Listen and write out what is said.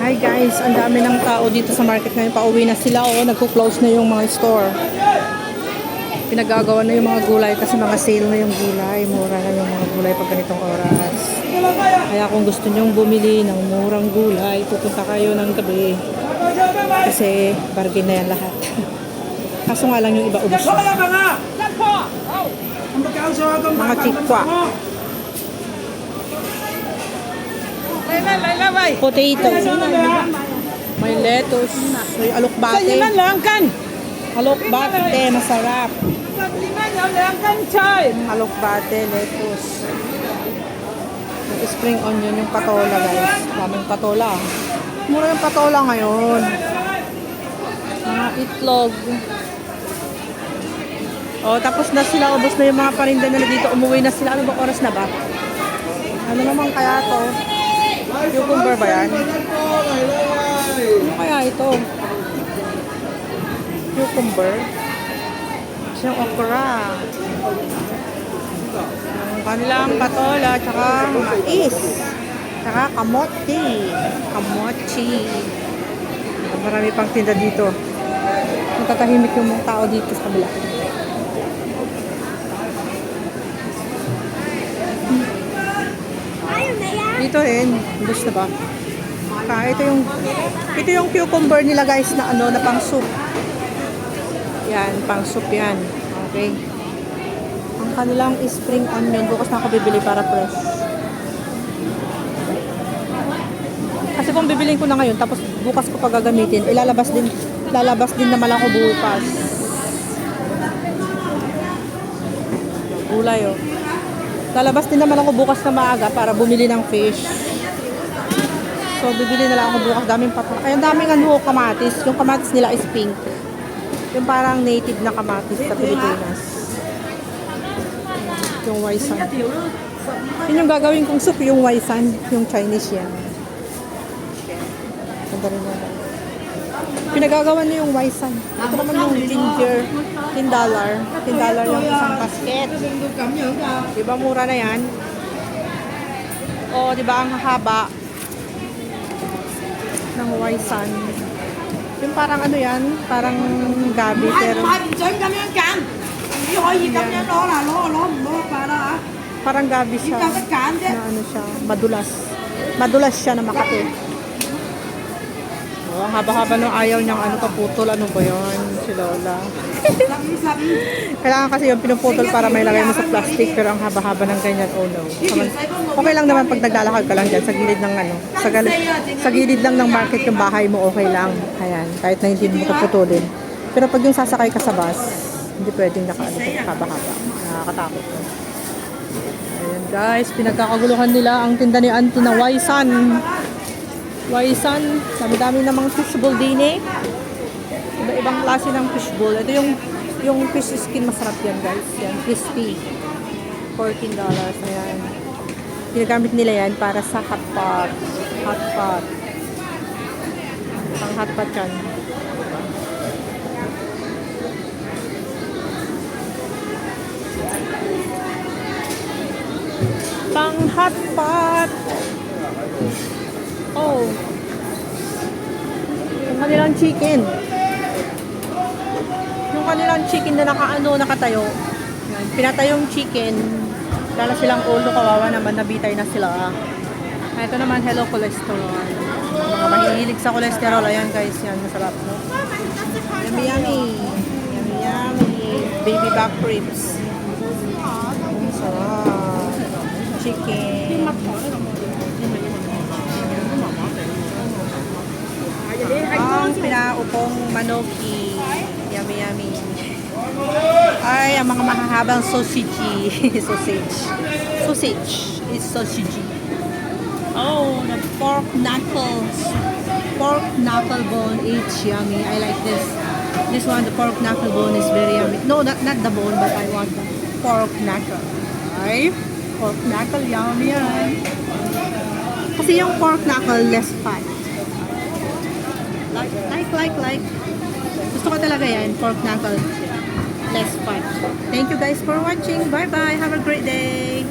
Hi guys, ang dami ng tao dito sa market ngayon. Pauwi na sila o nagko-close na yung mga store. Pinagagawa na yung mga gulay kasi mga sale na yung gulay. Mura na yung mga gulay pag ganitong oras. Kaya kung gusto nyong bumili ng murang gulay, pupunta kayo ng gabi. Kasi bargain na yan lahat. Kaso nga lang yung iba ubos na. Mga chikwa. Potato. May lettuce. May alokbate. Alokbate, masarap. Alokbate, lettuce. May spring onion yung patola guys. Daming patola. Mura yung patola ngayon. Mga itlog. Oh, tapos na sila. Ubos na yung mga parinda nila dito. Umuwi na sila. Ano ba oras na ba? Ano naman kaya to? Cucumber ba yan? Ano kaya ito? Cucumber? Siyang okra. Ang kanilang patola, tsaka mais. Tsaka kamote. Kamote. Marami pang tinda dito. Natatahimik yung mga tao dito sa kabila. Dito rin, gusto ba? Ito yung cucumber nila guys na ano na pang soup. Yan, pang soup yan. Okay. Ang kanilang spring onion bukas na ako bibili para fresh. Kasi kung bibilin ko na ngayon tapos bukas ko pa gagamitin, lalabas din naman ako bukas. Gulay oh. Lalabas din naman ako bukas na maaga para bumili ng fish. So, bibili na lang ako bukas. Daming patong. Ay, ang daming ano, kamatis. Yung kamatis nila is pink. Yung parang native na kamatis sa Pilipinas. Yung waisan. Yun yung gagawin kong soup, yung waisan. Yung Chinese yan. Ganda rin yan. Pinagagawa niya yung waisan. Ito naman yung ginger. $10. $10 yung isang basket. Diba mura na yan? O, diba ang haba ng waisan. Yung parang ano yan? Parang gabi. Pero parang gabi siya. Na ano siya? Madulas. Madulas siya na makati. Oh, ang haba-haba nung ayaw niyang ano paputol. Ano ba yun? Si Lola. Kailangan kasi yung pinuputol para may lagay mo sa plastic. Pero ang haba-haba ng ganyan, oh no. Okay lang naman pag naglalakad ka lang dyan sa gilid ng ano. Sa gilid lang ng market yung bahay mo, okay lang. Ayan, kahit na hindi mo kaputulin. Pero pag yung sasakay ka sa bus, hindi pwedeng haba-haba. Nakakatakot. Ayan guys, pinagkakaguluhan nila ang tinda ni Auntie na waisan. Waisan, dami-dami namang fishbowl din eh. Iba-ibang klase ng fishbowl. Ito yung fish skin, masarap yan guys. Yan, crispy. $14. Ayan. Ginagamit nila yan para sa hot pot. Hot pot. Pang hot pot yan. Pang hot pot. Oh. Yung kanilang chicken. Yung kanilang chicken na nakatayo. Yan. Pinatayong chicken. Dala silang ulo, kawawa naman, nabitay na sila. Ito naman, hello cholesterol. Mga mahihilig sa cholesterol. Ayan guys, yan, masarap, no? Yummy, yummy. Yummy, yummy. Baby back ribs. Masarap. Chicken. Ang pinaupong manoki. Yummy, yummy. Ay, ang mga mahahabang sausage. Sausage is sausage. Oh, the pork knuckles. Pork knuckle bone is yummy. I like this. This one, the pork knuckle bone is very yummy. No, not the bone, but I want the pork knuckle. Ay, pork knuckle, yummy yan. Kasi yung pork knuckle, less fat. Like. Gusto ko talaga yan, pork knuckle. Less fat. Thank you guys for watching. Bye-bye. Have a great day.